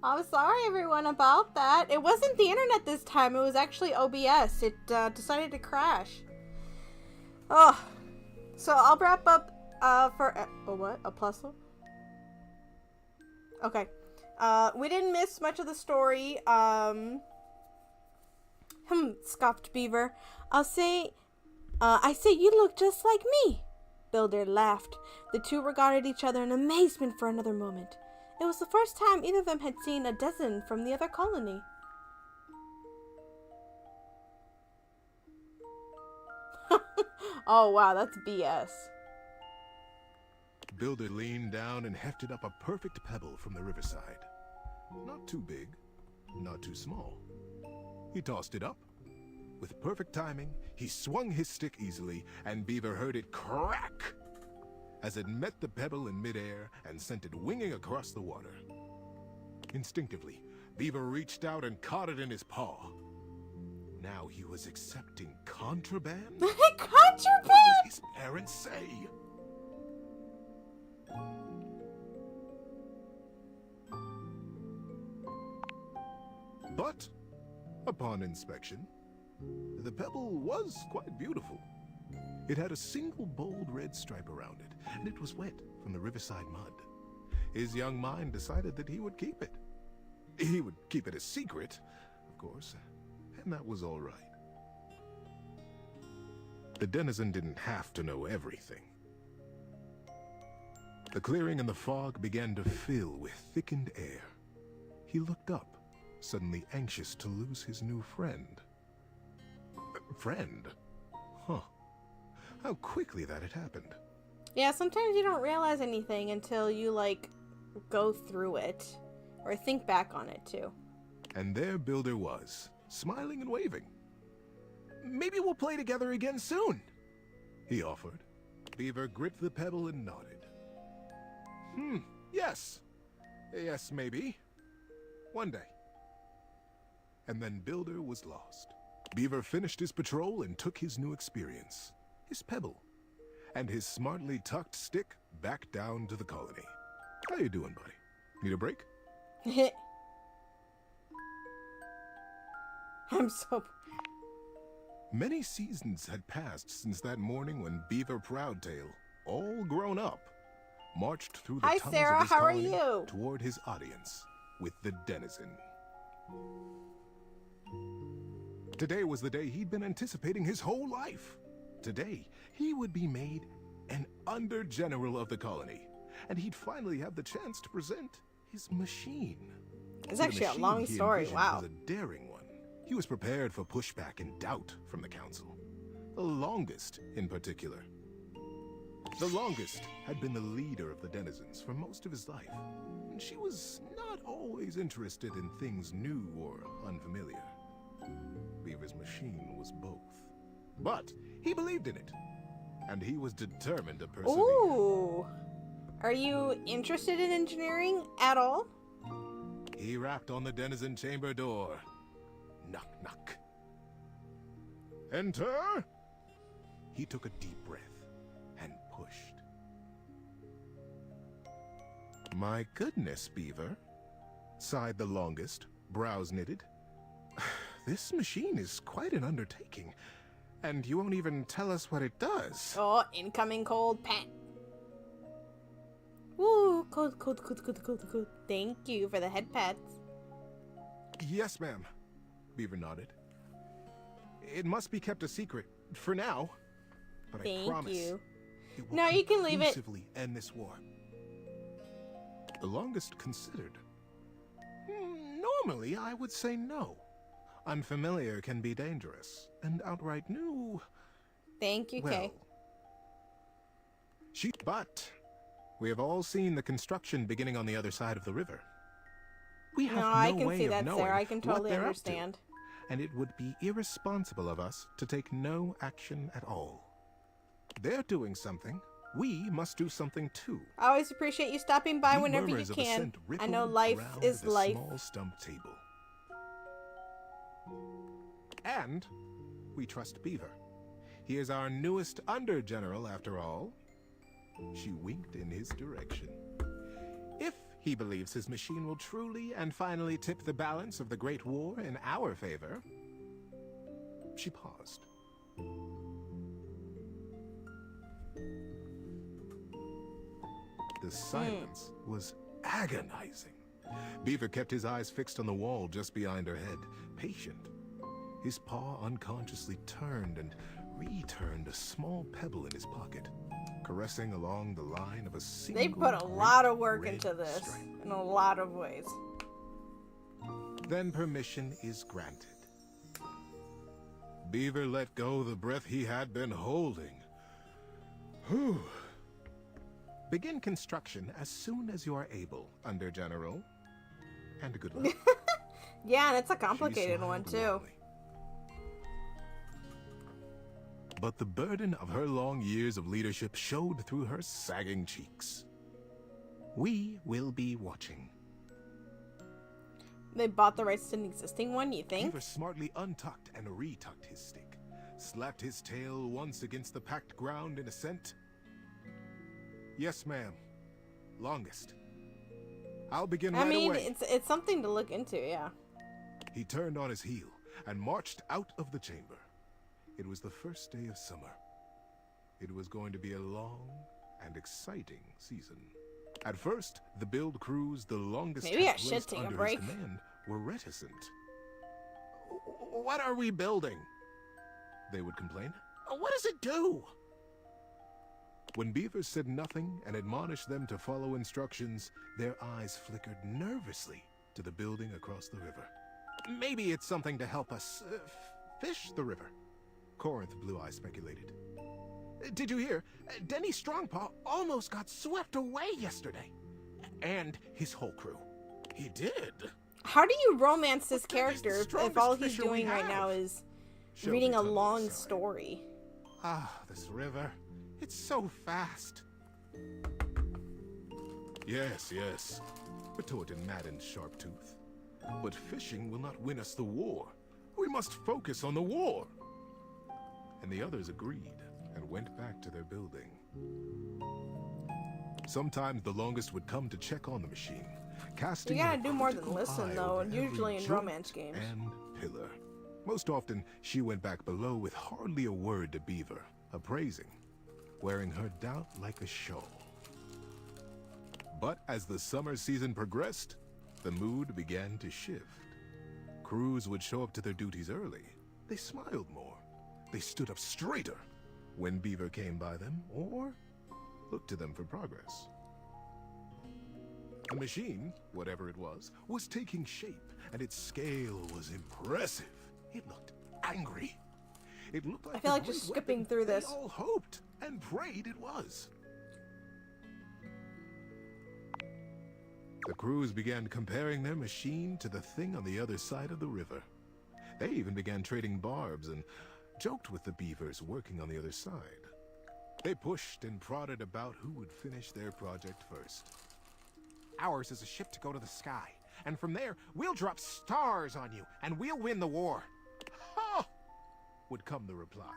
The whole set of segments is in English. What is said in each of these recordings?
I'm sorry, everyone, about that. It wasn't the internet this time. It was actually OBS. It decided to crash. Oh, so I'll wrap up for what? A puzzle? Okay. We didn't miss much of the story. Scoffed Beaver. I say you look just like me. Builder laughed. The two regarded each other in amazement for another moment. It was the first time either of them had seen a denizen from the other colony. Oh wow, that's BS. Builder leaned down and hefted up a perfect pebble from the riverside. Not too big, not too small. He tossed it up. With perfect timing, he swung his stick easily, and Beaver heard it crack as it met the pebble in midair and sent it winging across the water. Instinctively, Beaver reached out and caught it in his paw. Now he was accepting contraband? Contraband? What would his parents say? But, upon inspection, the pebble was quite beautiful. It had a single bold red stripe around it, and it was wet from the riverside mud. His young mind decided that he would keep it. He would keep it a secret, of course, and that was all right. The denizen didn't have to know everything. The clearing and the fog began to fill with thickened air. He looked up, suddenly anxious to lose his new friend. Friend? Huh. How quickly that had happened. Yeah, sometimes you don't realize anything until you, like, go through it. Or think back on it, too. And there Builder was, smiling and waving. Maybe we'll play together again soon, he offered. Beaver gripped the pebble and nodded. Yes. Yes, maybe. One day. And then Builder was lost. Beaver finished his patrol and took his new experience, his pebble, and his smartly tucked stick back down to the colony. How you doing, buddy? Need a break? I'm so... Many seasons had passed since that morning when Beaver Proudtail, all grown up, marched through the tunnels Sarah, of his how are colony you? toward his audience with the denizen. Today was the day he'd been anticipating his whole life. Today, he would be made an under-general of the colony, and he'd finally have the chance to present his machine. It's actually a long story, wow. Was a daring one. He was prepared for pushback and doubt from the council. The longest, in particular. The longest had been the leader of the denizens for most of his life, and she was not always interested in things new or unfamiliar. Beaver's machine was both. But he believed in it, and he was determined to persevere. Ooh! Are you interested in engineering at all? He rapped on the denizen chamber door. Knock, knock. Enter! He took a deep breath and pushed. My goodness, Beaver, sighed the longest, brows knitted. This machine is quite an undertaking, and you won't even tell us what it does. Oh, incoming cold pat. Woo, cold, cold, cold, cold, cold, cold. Thank you for the head pats. Yes, ma'am, Beaver nodded. It must be kept a secret, for now, but I promise you. it will No, you can leave it. conclusively end this war. The longest considered. Normally, I would say no. Unfamiliar can be dangerous, and outright new... Thank you, Kay. But we have all seen the construction beginning on the other side of the river. We have I can way see of that, knowing Sarah. I can what totally they're up to, understand. and it would be irresponsible of us to take no action at all. They're doing something. We must do something too. I always appreciate you stopping by The whenever you murmurs of can. assent I know rippled life around is the life. small stump table. And we trust Beaver. He is our newest under-general, after all. She winked in his direction. If He believes his machine will truly and finally tip the balance of the Great War in our favor. She paused. The silence was agonizing. Beaver kept his eyes fixed on the wall just behind her head, patient. His paw unconsciously turned and returned a small pebble in his pocket, caressing along the line of a single They put a lot of work red into this stripe. in a lot of ways. Then permission is granted. Beaver let go the breath he had been holding. Whew. Begin construction as soon as you are able, Under General. And good luck. Yeah, and it's a She complicated one, smiled too. warmly. But the burden of her long years of leadership showed through her sagging cheeks. We will be watching. They bought the rights to an existing one, you think? Beaver smartly untucked and retucked his stick, slapped his tail once against the packed ground in assent. Yes, ma'am. Longest. I'll begin right away. It's something to look into, yeah. He turned on his heel and marched out of the chamber. It was the first day of summer. It was going to be a long and exciting season. At first, the build crews, the longest Maybe I had should placed take a under break. his command, were reticent. What are we building? They would complain. What does it do? When Beaver said nothing and admonished them to follow instructions, their eyes flickered nervously to the building across the river. Maybe it's something to help us fish the river, Corinth Blue Eye speculated. Did you hear? Denny Strongpaw almost got swept away yesterday. And his whole crew. He did. How do you romance this But that is the character if strongest all he's fisher we doing right have? now is Shelby reading a tugged long aside. story? Ah, this river. It's so fast. Yes, yes, retorted Madden Sharptooth. But fishing will not win us the war. We must focus on the war. And the others agreed and went back to their building. Sometimes the longest would come to check on the machine, casting You gotta a do more than critical listen, eye though, over every usually in joint romance games. and pillar. Most often, she went back below with hardly a word to Beaver, appraising, wearing her doubt like a shawl. But as the summer season progressed, the mood began to shift. Crews would show up to their duties early. They smiled more. They stood up straighter when Beaver came by them or looked to them for progress. The machine, whatever it was taking shape, and its scale was impressive. It looked angry. It looked like I feel the like just great skipping weapon through they this. all hoped and prayed it was. The crews began comparing their machine to the thing on the other side of the river. They even began trading barbs and joked with the beavers working on the other side. They pushed and prodded about who would finish their project first. Ours is a ship to go to the sky, and from there, we'll drop stars on you, and we'll win the war. Ha! Would come the reply.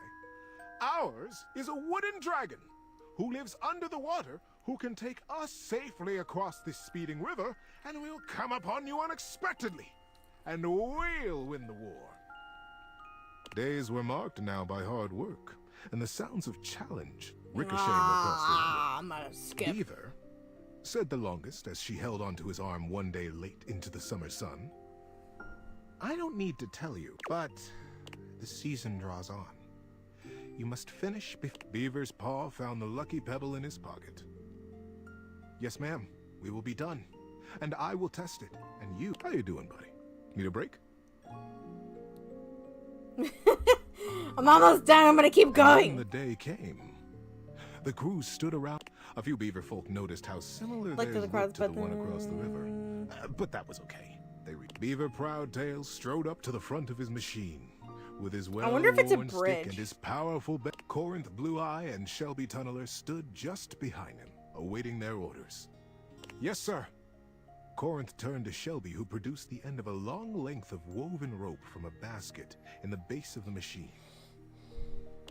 Ours is a wooden dragon, who lives under the water, who can take us safely across this speeding river, and we'll come upon you unexpectedly, and we'll win the war. Days were marked now by hard work, and the sounds of challenge ricocheting across the river. I'm gonna skip. Beaver, said the longest as she held onto his arm one day late into the summer sun. I don't need to tell you, but the season draws on. You must finish Beaver's paw found the lucky pebble in his pocket. Yes, ma'am, we will be done. And I will test it. And you, how you doing, buddy? Need a break? I'm almost done. I'm gonna keep And going. then the day came. The crews stood around. A few beaver folk noticed how similar Like theirs the crowds, looked to the but one across the river. But that was okay. Beaver Proudtail strode up to the front of his machine. With his wonder if it's a well-worn stick bridge. and his powerful Corinth Blue Eye and Shelby Tunneler stood just behind him, awaiting their orders. Yes, sir. Corinth turned to Shelby, who produced the end of a long length of woven rope from a basket in the base of the machine.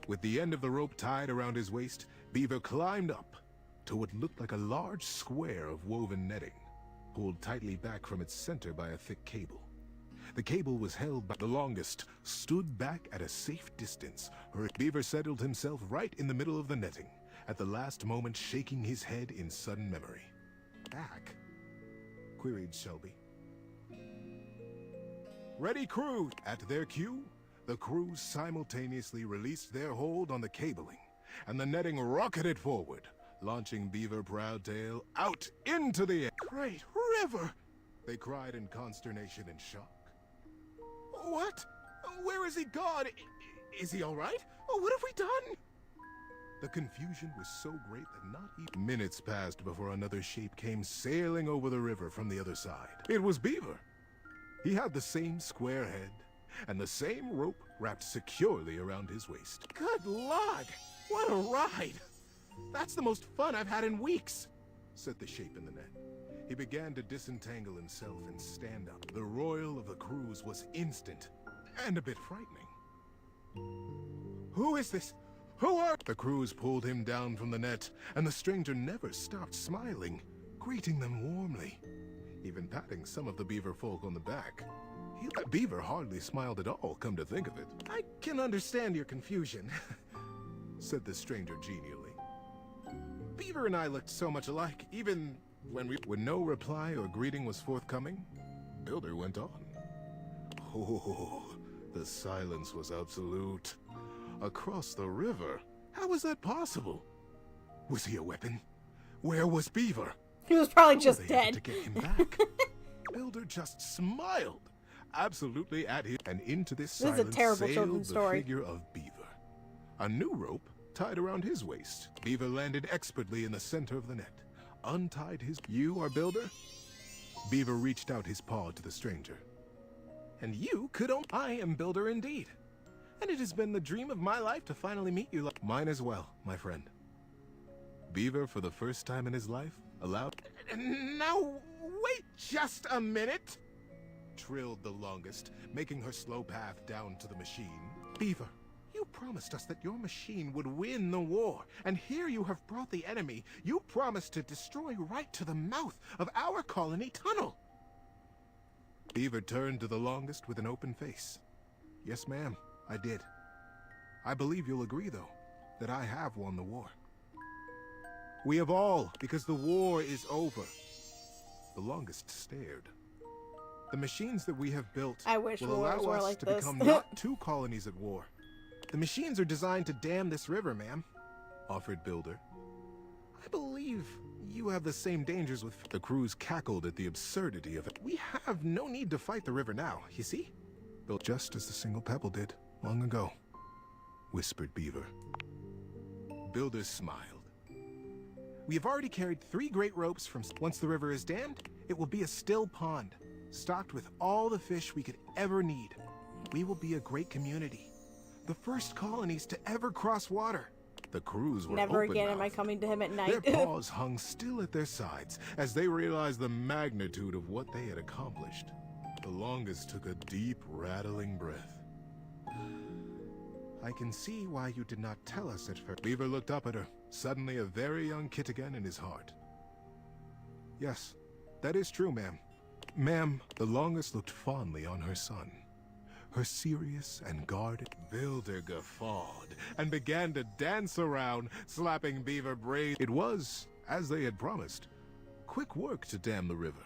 With the end of the rope tied around his waist, Beaver climbed up to what looked like a large square of woven netting. pulled tightly back from its center by a thick cable. The cable was held by the longest, stood back at a safe distance. Beaver settled himself right in the middle of the netting, at the last moment shaking his head in sudden memory. Back? Queried Shelby. Ready, crew! At their cue, the crews simultaneously released their hold on the cabling, and the netting rocketed forward, launching Beaver Proudtail out into the air. Great river! They cried in consternation and shock. What? Where is he gone? Is he all right? Oh, what have we done? The confusion was so great that not even minutes passed before another shape came sailing over the river from the other side. It was Beaver. He had the same square head and the same rope wrapped securely around his waist. Good Lord! What a ride! That's the most fun I've had in weeks, said the shape in the net. He began to disentangle himself and stand up. The roil of the cruise was instant and a bit frightening. Who is this? Who are— The crews pulled him down from the net, and the stranger never stopped smiling, greeting them warmly, even patting some of the beaver folk on the back. Beaver hardly smiled at all, come to think of it. I can understand your confusion, said the stranger genially. Beaver and I looked so much alike, even when no reply or greeting was forthcoming, Builder went on. Oh, the silence was absolute. Across the river? How was that possible? Was he a weapon? Where was Beaver? He was probably How just were they able dead. to get him back? Builder just smiled, absolutely at him, and into this This is a silence terrible sailed children's the story. figure of Beaver. A new rope tied around his waist. Beaver landed expertly in the center of the net, untied his— You are Builder? Beaver reached out his paw to the stranger. And you could only— I am Builder indeed. And it has been the dream of my life to finally meet you. Mine as well, my friend. Beaver, for the first time in his life, allowed— Now, wait just a minute, trilled the longest, making her slow path down to the machine. Beaver, you promised us that your machine would win the war, and here you have brought the enemy you promised to destroy right to the mouth of our colony tunnel. Beaver turned to the longest with an open face. Yes, ma'am, I did. I believe you'll agree, though, that I have won the war. We have all, because the war is over. The longest stared. The machines that we have built I wish will wars allow were us like to this. become not two colonies at war. The machines are designed to dam this river, ma'am, offered Builder. I believe you have the same dangers with— The crews cackled at the absurdity of it. We have no need to fight the river now, you see? Built just as the single pebble did long ago, whispered Beaver. Builder smiled. We have already carried 3 great ropes from— Once the river is dammed, it will be a still pond, stocked with all the fish we could ever need. We will be a great community, the first colonies to ever cross water. The crews were Never again am I open-mouthed. coming to him at night. Their paws hung still at their sides as they realized the magnitude of what they had accomplished. The longest took a deep, rattling breath. I can see why you did not tell us at first. Beaver looked up at her, suddenly a very young kid again in his heart. Yes, that is true, ma'am. Ma'am, the longest looked fondly on her son. Her serious and guarded— Builder guffawed and began to dance around, slapping Beaver braids. It was, as they had promised, quick work to dam the river.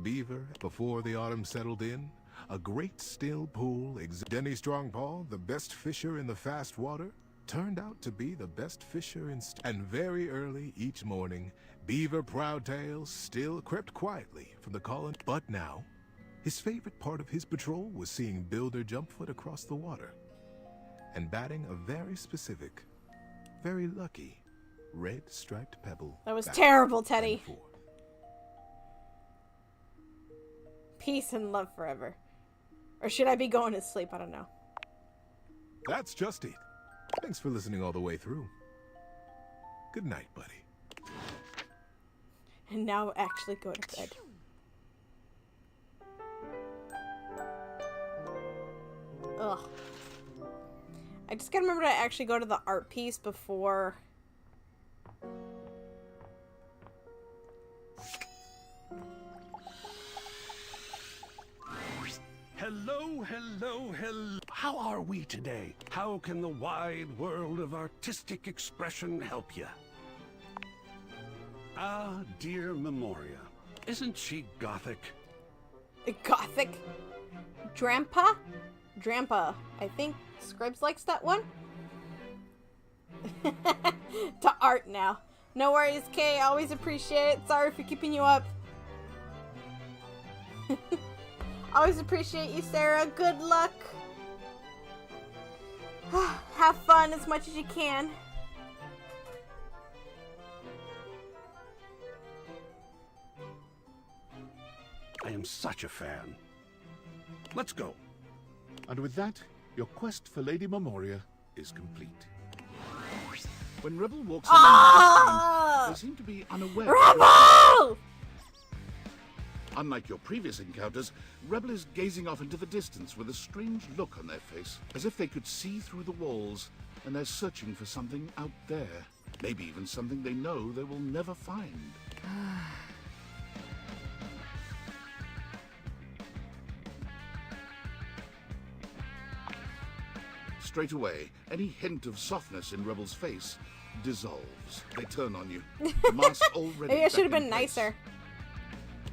Beaver, before the autumn settled in, a great still pool— Denny Strongpaw, the best fisher in the fast water, turned out to be the best fisher in— And very early each morning, Beaver Proudtail still crept quietly from the colony. But now, his favorite part of his patrol was seeing Builder Jumpfoot across the water and batting a very specific, very lucky, red striped pebble. That was back terrible, and Teddy. forth. Peace and love forever. Or should I be going to sleep? I don't know. That's just it. Thanks for listening all the way through. Good night, buddy. And now actually go to bed. Ugh. I just gotta remember to actually go to the art piece before... Hello, hello, hello. How are we today? How can the wide world of artistic expression help you? Ah, dear Memoria. Isn't she gothic? Gothic? Drampa? Drampa. I think Scribs likes that one. To art now. No worries, Kay. Always appreciate it. Sorry for keeping you up. Always appreciate you, Sarah. Good luck. Have fun as much as you can. I am such a fan. Let's go. And with that, your quest for Lady Memoria is complete. When Rebel walks in, they seem to be unaware. Rebel! Unlike your previous encounters, Rebel is gazing off into the distance with a strange look on their face, as if they could see through the walls, and they're searching for something out there. Maybe even something they know they will never find. Straight away, any hint of softness in Rebel's face dissolves. They turn on you. The mask already. Maybe I should have back been in place. nicer.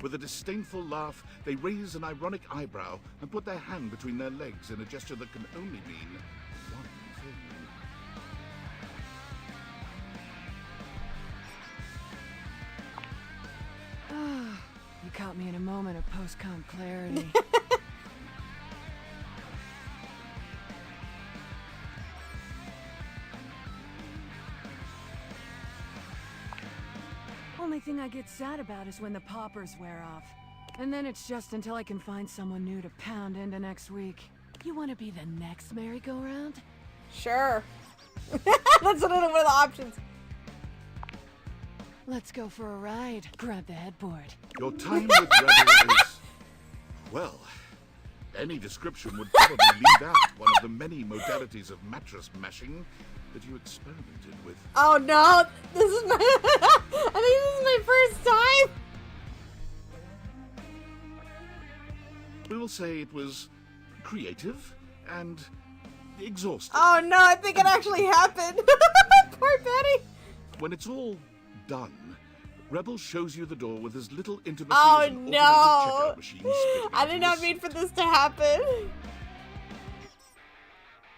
With a disdainful laugh, they raise an ironic eyebrow and put their hand between their legs in a gesture that can only mean one thing. You caught me in a moment of post-com clarity. Only thing I get sad about is when the poppers wear off. And then it's just until I can find someone new to pound into next week. You want to be the next merry-go-round? Sure. That's one of the options. Let's go for a ride. Grab the headboard. Your time with Rebel is, well, any description would probably leave out one of the many modalities of mattress mashing that you experimented with. Oh no! This is my I think this is my first time! We will say it was creative and exhausting. Oh no, I think it actually happened. Poor Betty. When it's all done, Rebel shows you the door with as little intimacy Oh as an automated no! checkout machine spitting I out did a not list. mean for this to happen.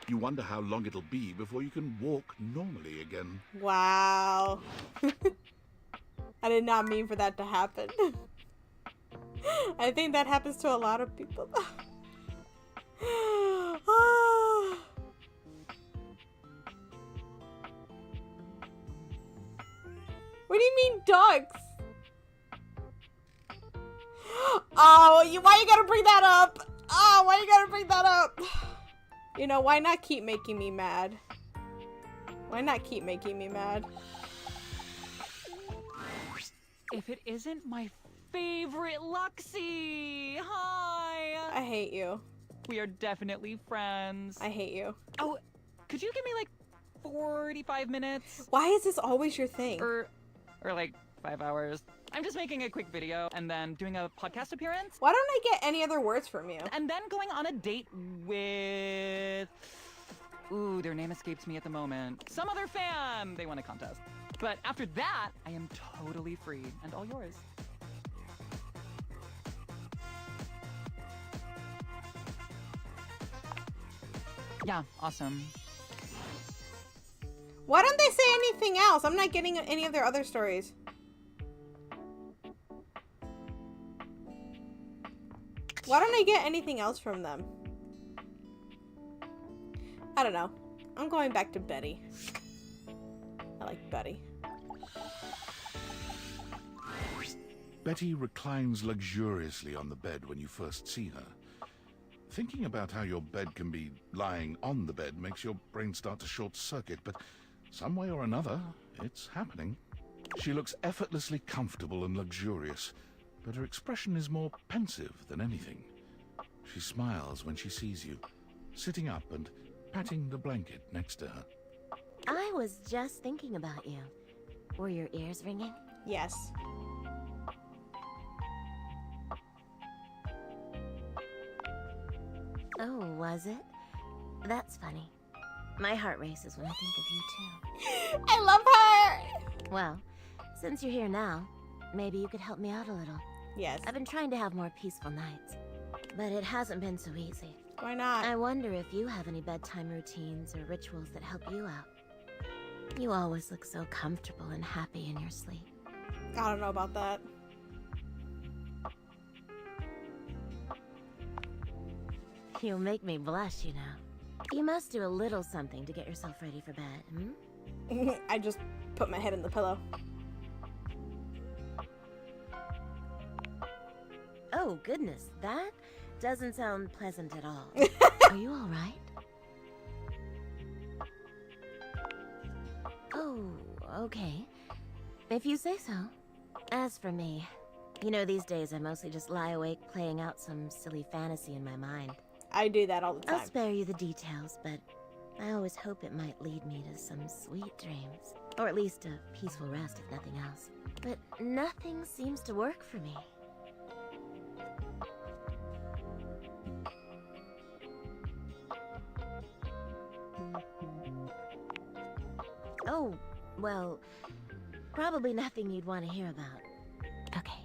You wonder how long it'll be before you can walk normally again. Wow. I did not mean for that to happen. I think that happens to a lot of people. What do you mean dogs? Oh, why you gotta bring that up? Oh, why you gotta bring that up? You know, why not keep making me mad? Why not keep making me mad? If it isn't my favorite Luxie! Hi! I hate you. We are definitely friends. I hate you. Oh, could you give me like 45 minutes? Why is this always your thing? Or like 5 hours? I'm just making a quick video and then doing a podcast appearance. Why don't I get any other words from you? And then going on a date with... Ooh, their name escapes me at the moment. Some other fan! They won a contest. But after that, I am totally free and all yours. Yeah, awesome. Why don't they say anything else? I'm not getting any of their other stories. Why don't I get anything else from them? I don't know. I'm going back to Betty. I like Betty. Betty reclines luxuriously on the bed when you first see her. Thinking about how your bed can be lying on the bed makes your brain start to short-circuit, but some way or another, it's happening. She looks effortlessly comfortable and luxurious, but her expression is more pensive than anything. She smiles when she sees you, sitting up and patting the blanket next to her. I was just thinking about you. Were your ears ringing? Yes. Oh, was it? That's funny. My heart races when I think of you, too. I love her! Well, since you're here now, maybe you could help me out a little. Yes. I've been trying to have more peaceful nights, but it hasn't been so easy. Why not? I wonder if you have any bedtime routines or rituals that help you out. You always look so comfortable and happy in your sleep. I don't know about that. You'll make me blush, you know. You must do a little something to get yourself ready for bed, hmm? I just put my head in the pillow. Oh, goodness, that doesn't sound pleasant at all. Are you all right? Oh, okay. If you say so. As for me, you know, these days I mostly just lie awake playing out some silly fantasy in my mind. I do that all the time. I'll spare you the details, but I always hope it might lead me to some sweet dreams. Or at least a peaceful rest, if nothing else. But nothing seems to work for me. Oh, well, probably nothing you'd want to hear about. Okay,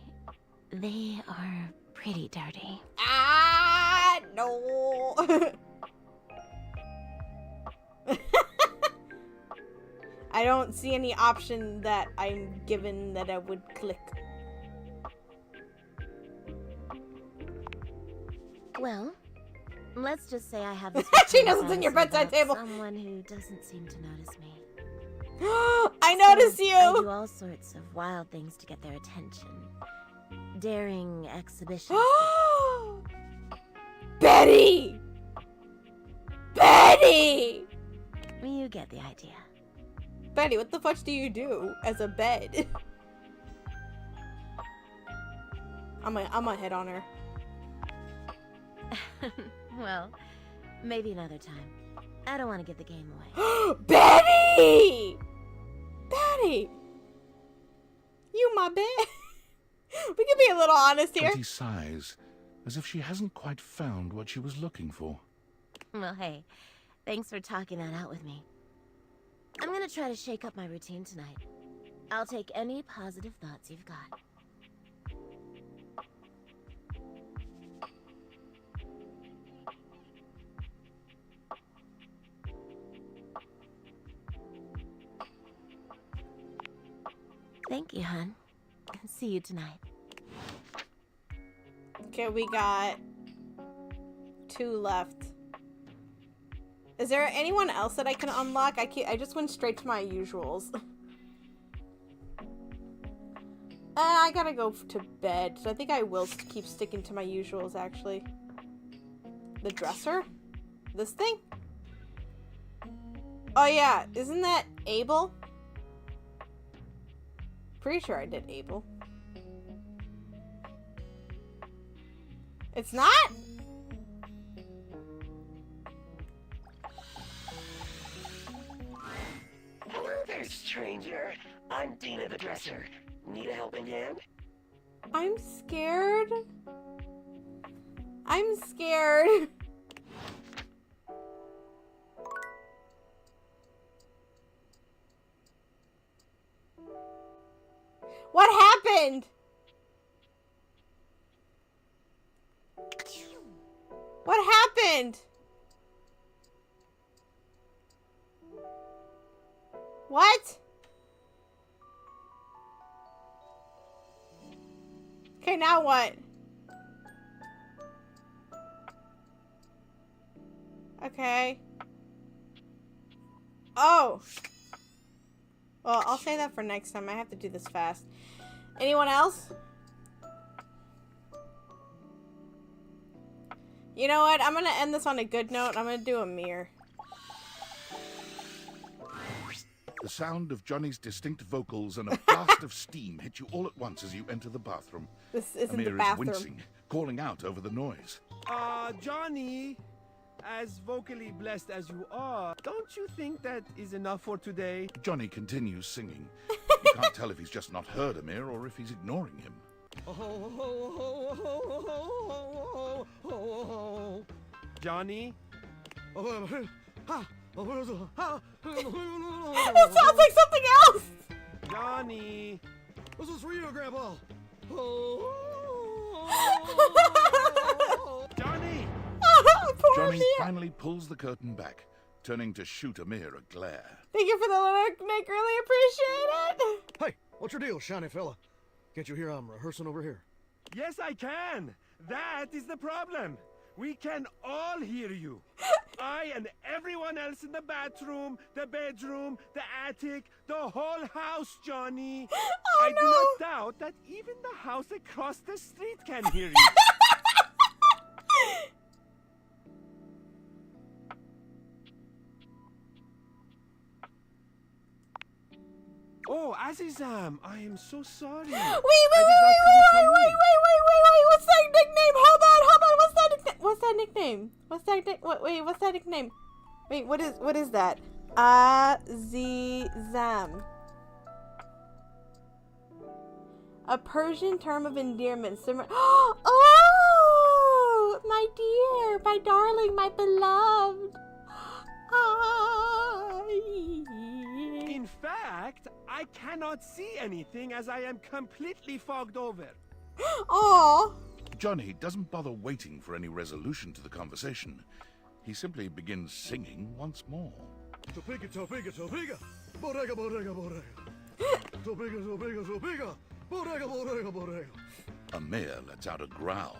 they are pretty dirty. Ah, no. I don't see any option that I'm given that I would click. Well, let's just say I have this She routine knows it's in your fantasy bedside about table. Someone who doesn't seem to notice me. I notice So I do you. all sorts of wild things to get their attention. Daring exhibitions. Betty! Betty! You get the idea. Betty, what the fuck do you do as a bed? I'm gonna hit on her. Well, maybe another time. I don't want to give the game away. Betty! Betty! You my bed. We can be a little honest here. Betty sighs, as if she hasn't quite found what she was looking for. Well, hey, thanks for talking that out with me. I'm gonna try to shake up my routine tonight. I'll take any positive thoughts you've got. Thank you, hon. See you tonight. Okay, we got 2 left. Is there anyone else that I can unlock? I just went straight to my usuals. I gotta go to bed. So I think I will keep sticking to my usuals, actually. The dresser? This thing? Oh yeah, isn't that Abel? Pretty sure I did Abel. It's not? Hello there, stranger. I'm Dina the Dresser. Need a helping hand? I'm scared. I'm scared. What happened? What happened? What? Okay, now what? Okay. Oh. Well, I'll say that for next time. I have to do this fast. Anyone else? You know what? I'm gonna end this on a good note. I'm gonna do a mirror. The sound of Johnny's distinct vocals and a blast of steam hit you all at once as you enter the bathroom. This isn't Amir the is bathroom. wincing, calling out over the noise. Johnny, as vocally blessed as you are, don't you think that is enough for today? Johnny continues singing. You can't tell if he's just not heard Amir or if he's ignoring him. Johnny? It sounds like something else! Johnny? This is for you, Grandpa. Johnny! Poor Johnny Amir. finally pulls the curtain back, turning to shoot Amir a glare. Thank you for the lyric, Nick. Really appreciate it. Hey, what's your deal, shiny fella? Can't you hear I'm rehearsing over here? Yes, I can. That is the problem. We can all hear you. I and everyone else in the bathroom, the bedroom, the attic, the whole house, Johnny. Oh, I no. do not doubt that even the house across the street can hear you. Oh, Azizam, I am so sorry. Wait. What's that nickname? Hold on. What's that nickname? What's that nickname? Wait, what is that? Azizam. A Persian term of endearment. Oh, my dear, my darling, my beloved. In fact, I cannot see anything as I am completely fogged over. Aw. Johnny doesn't bother waiting for any resolution to the conversation. He simply begins singing once more. Topeka, Topeka, Topeka. Bodega, bodega, bodega. Topeka, Topeka, Topeka. Bodega, bodega, bodega. Amir lets out a growl.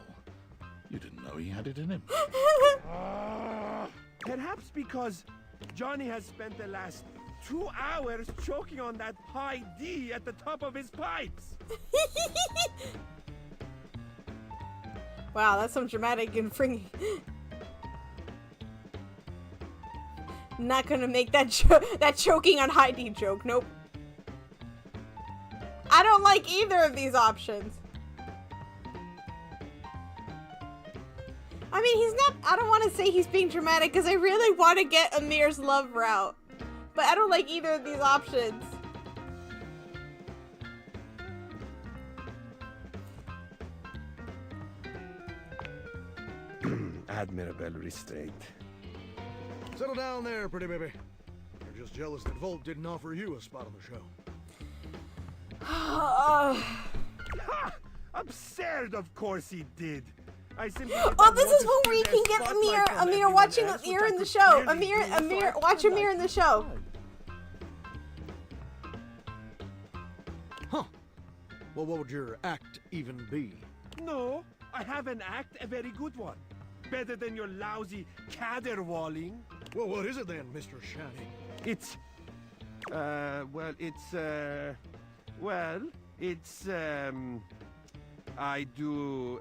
You didn't know he had it in him. Perhaps because Johnny has spent the last 2 hours choking on that high D at the top of his pipes. Wow, that's some dramatic and fringy. Not gonna make that that choking on high D joke. Nope. I don't like either of these options. I mean, he's not. I don't want to say he's being dramatic because I really want to get Amir's love route, but I don't like either of these options. Admirable restraint. Settle down there, pretty baby. You're just jealous that Volt didn't offer you a spot on the show. Ha! Absurd, of course he did. I simply did Oh, not this want is to where see we their can get spotlight on Amir anyone watching else, which Amir I in the could show. clearly Amir, do, so I watch felt Amir like in the show. Huh. Well, what would your act even be? No, I have an act, a very good one. Better than your lousy caterwauling. Well, what is it then, Mr. Shiny? It's, I do,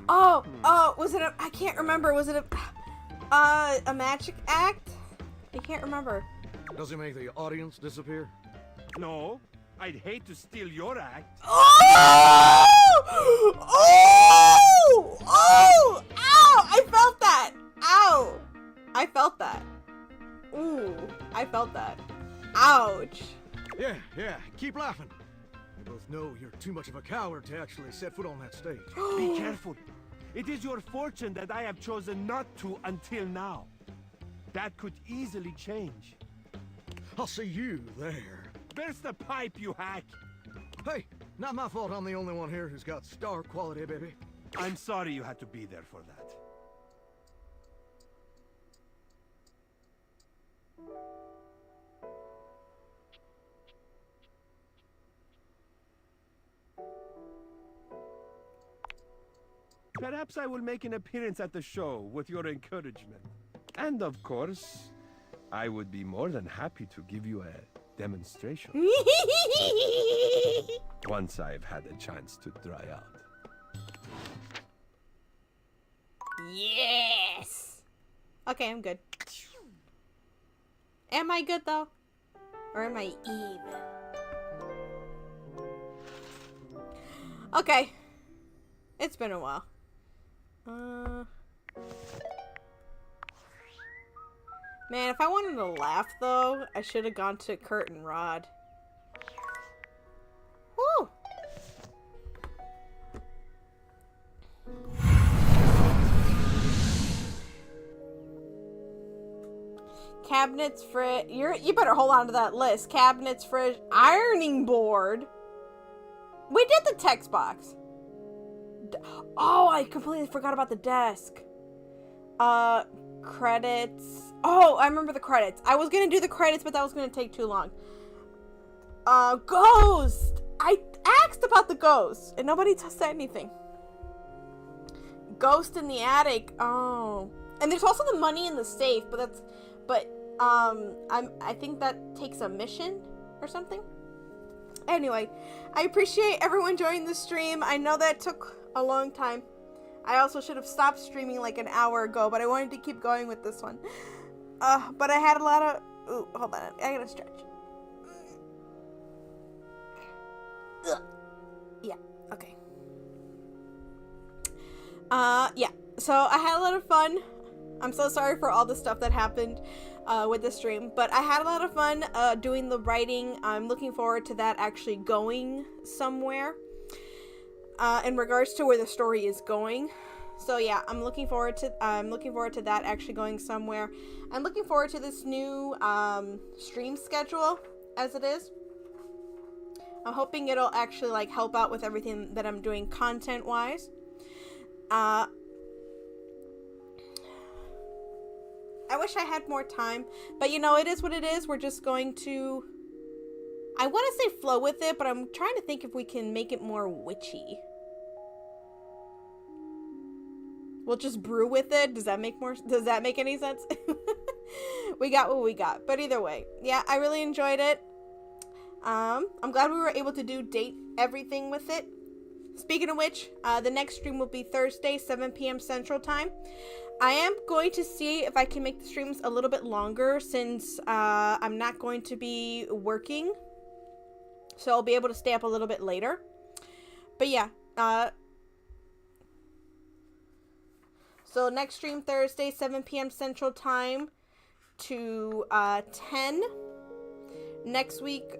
Oh, was it I can't remember. Was it a magic act? I can't remember. Does he make the audience disappear? No, I'd hate to steal your act. Oh! Oh! Oh! Ow! I felt that. Ow! I felt that. Ooh, I felt that. Ouch. Yeah, keep laughing. We both know you're too much of a coward to actually set foot on that stage. Be careful. It is your fortune that I have chosen not to until now. That could easily change. I'll see you there. Burst the pipe, you hack! Hey, not my fault I'm the only one here who's got star quality, baby. I'm sorry you had to be there for that. Perhaps I will make an appearance at the show with your encouragement. And of course, I would be more than happy to give you a demonstration. Once I've had a chance to dry out. Yes. Okay, I'm good. Am I good though? Or am I even? Okay. It's been a while. Man, if I wanted to laugh though, I should have gone to Curtain Rod. Woo! Cabinets, fridge. You better hold on to that list. Cabinets, fridge, ironing board. We did the text box. Oh, I completely forgot about the desk. Credits. Oh, I remember the credits. I was gonna do the credits, but that was gonna take too long. Ghost. I asked about the ghost, and nobody said anything. Ghost in the attic. Oh, and there's also the money in the safe, but I think that takes a mission or something. Anyway, I appreciate everyone joining the stream. I know that took a long time. I also should have stopped streaming like an hour ago, but I wanted to keep going with this one. But I had a lot of... Ooh, hold on. I gotta stretch. Ugh. Yeah, okay. Yeah. So I had a lot of fun. I'm so sorry for all the stuff that happened with the stream, but I had a lot of fun doing the writing. I'm looking forward to that actually going somewhere in regards to where the story is going. So yeah, I'm looking forward to that actually going somewhere. I'm looking forward to this new stream schedule as it is. I'm hoping it'll actually like help out with everything that I'm doing content wise. I wish I had more time, but you know, it is what it is. We're just going to, I want to say flow with it, but I'm trying to think if we can make it more witchy. We'll just brew with it. Does that make any sense? We got what we got, but either way, yeah, I really enjoyed it. I'm glad we were able to date everything with it. Speaking of which, the next stream will be Thursday, 7 p.m. Central Time. I am going to see if I can make the streams a little bit longer since I'm not going to be working. So I'll be able to stay up a little bit later. But yeah, so next stream Thursday, 7 p.m. Central Time to 10. Next week,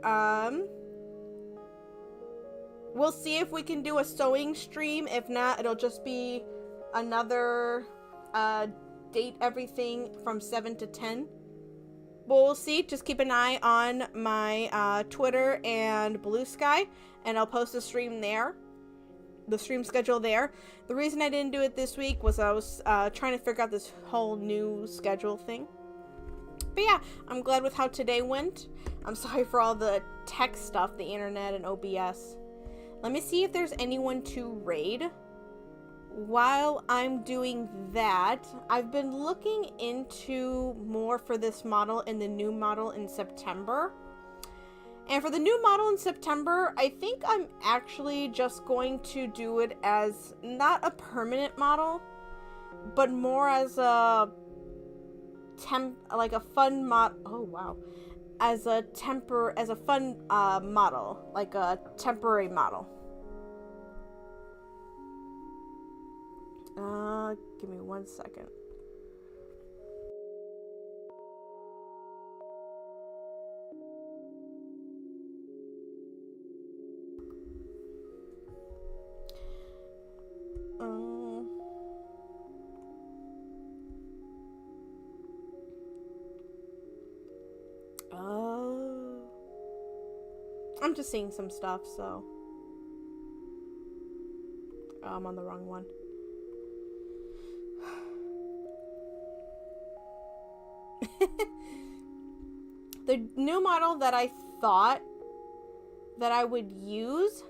we'll see if we can do a sewing stream. If not, it'll just be another date everything from 7 to 10. But we'll see. Just keep an eye on my Twitter and Blue Sky, and I'll post the stream there. The stream schedule there. The reason I didn't do it this week was I was trying to figure out this whole new schedule thing. But yeah, I'm glad with how today went. I'm sorry for all the tech stuff, the internet and OBS. Let me see if there's anyone to raid. While I'm doing that, I've been looking into more for this model and the new model in September. And for the new model in September, I think I'm actually just going to do it as not a permanent model, but more as a fun mod. Oh wow, as a fun model, like a temporary model. Give me 1 second. I'm just seeing some stuff, so I'm on the wrong one. The new model that I thought that I would use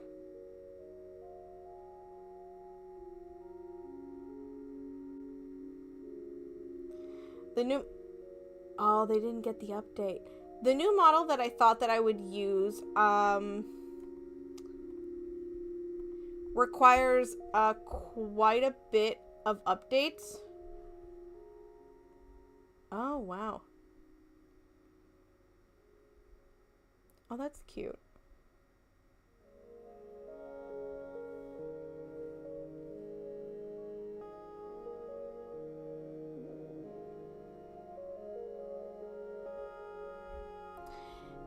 oh, they didn't get the update. The new model that I thought that I would use requires quite a bit of updates. Oh, wow. Oh, that's cute.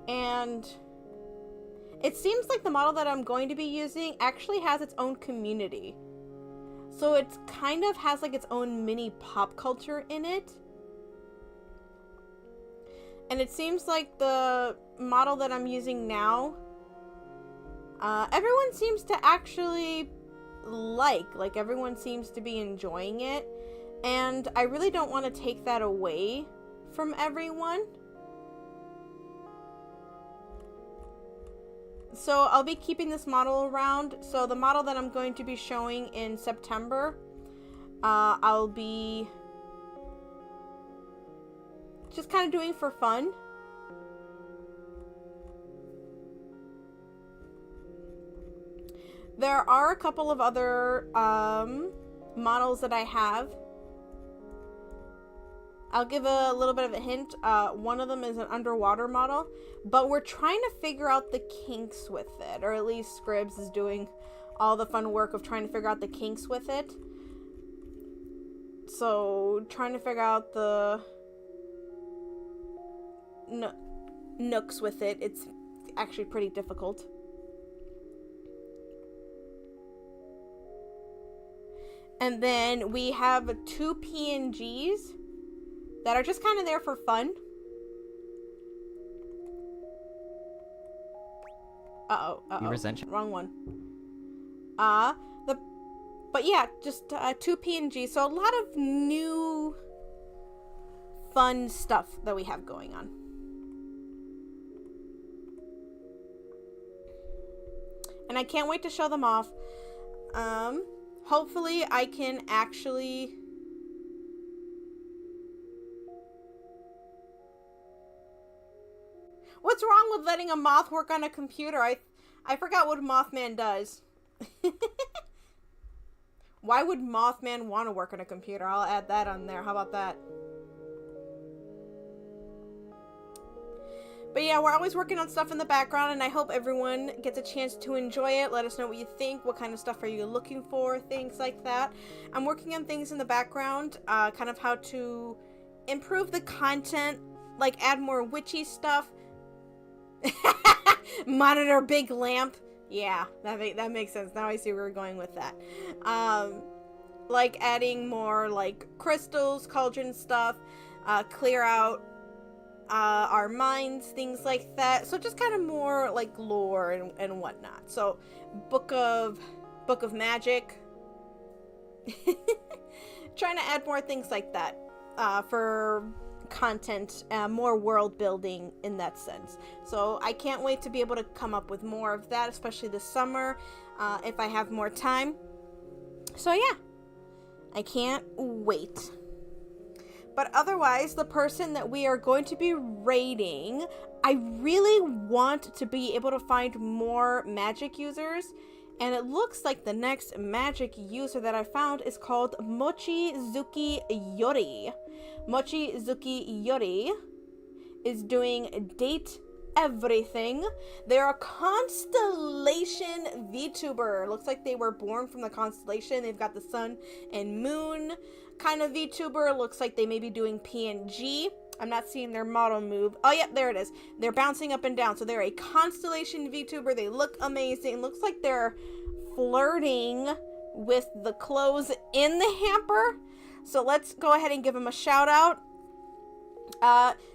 And it seems like the model that I'm going to be using actually has its own community. So it kind of has like its own mini pop culture in it. And it seems like the model that I'm using now, everyone seems to actually like everyone seems to be enjoying it. And I really don't want to take that away from everyone. So I'll be keeping this model around. So the model that I'm going to be showing in September, I'll be just kind of doing for fun. There are a couple of other models that I have. I'll give a little bit of a hint. One of them is an underwater model, but we're trying to figure out the kinks with it, or at least Scribs is doing all the fun work of trying to figure out the kinks with it. So, trying to figure out the nooks with it. It's actually pretty difficult. And then we have 2 PNGs that are just kind of there for fun. You resent you. Wrong one. But yeah, just 2 PNGs. So a lot of new fun stuff that we have going on. And I can't wait to show them off. Hopefully I can actually... What's wrong with letting a moth work on a computer? I forgot what Mothman does. Why would Mothman want to work on a computer? I'll add that on there. How about that? But yeah, we're always working on stuff in the background, and I hope everyone gets a chance to enjoy it. Let us know what you think. What kind of stuff are you looking for? Things like that. I'm working on things in the background, kind of how to improve the content, like add more witchy stuff. Monitor big lamp. Yeah, that makes sense. Now I see where we're going with that. Like adding more like crystals, cauldron stuff, clear out our minds, things like that. So just kind of more like lore and whatnot. So book of magic. Trying to add more things like that for content, more world building in that sense. So I can't wait to be able to come up with more of that, especially this summer, if I have more time. So yeah, I can't wait. But otherwise, the person that we are going to be raiding, I really want to be able to find more magic users. And it looks like the next magic user that I found is called Mochizuki Yori. Mochizuki Yori is doing date everything. They're a constellation VTuber. Looks like they were born from the constellation. They've got the sun and moon kind of VTuber. Looks like they may be doing PNG. I'm not seeing their model move. Oh, yep, there it is. They're bouncing up and down. So they're a constellation VTuber. They look amazing. Looks like they're flirting with the clothes in the hamper. So let's go ahead and give them a shout out.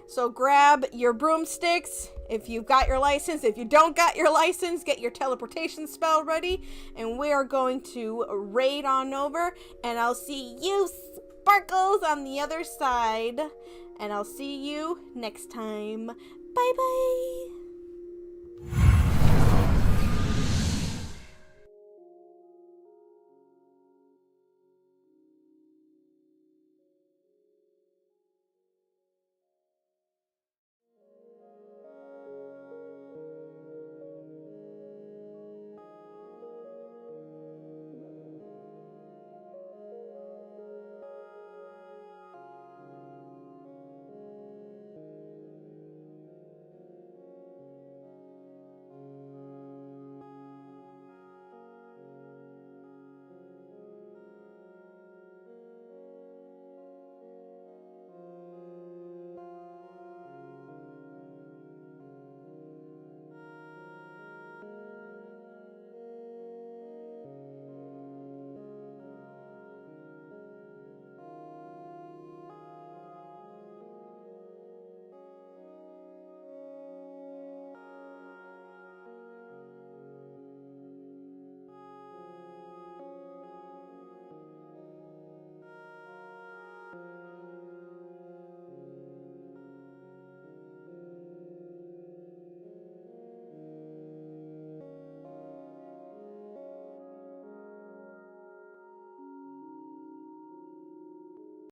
So grab your broomsticks if you've got your license. If you don't got your license, get your teleportation spell ready. And we are going to raid on over. And I'll see you, Sparkles, on the other side. And I'll see you next time. Bye-bye.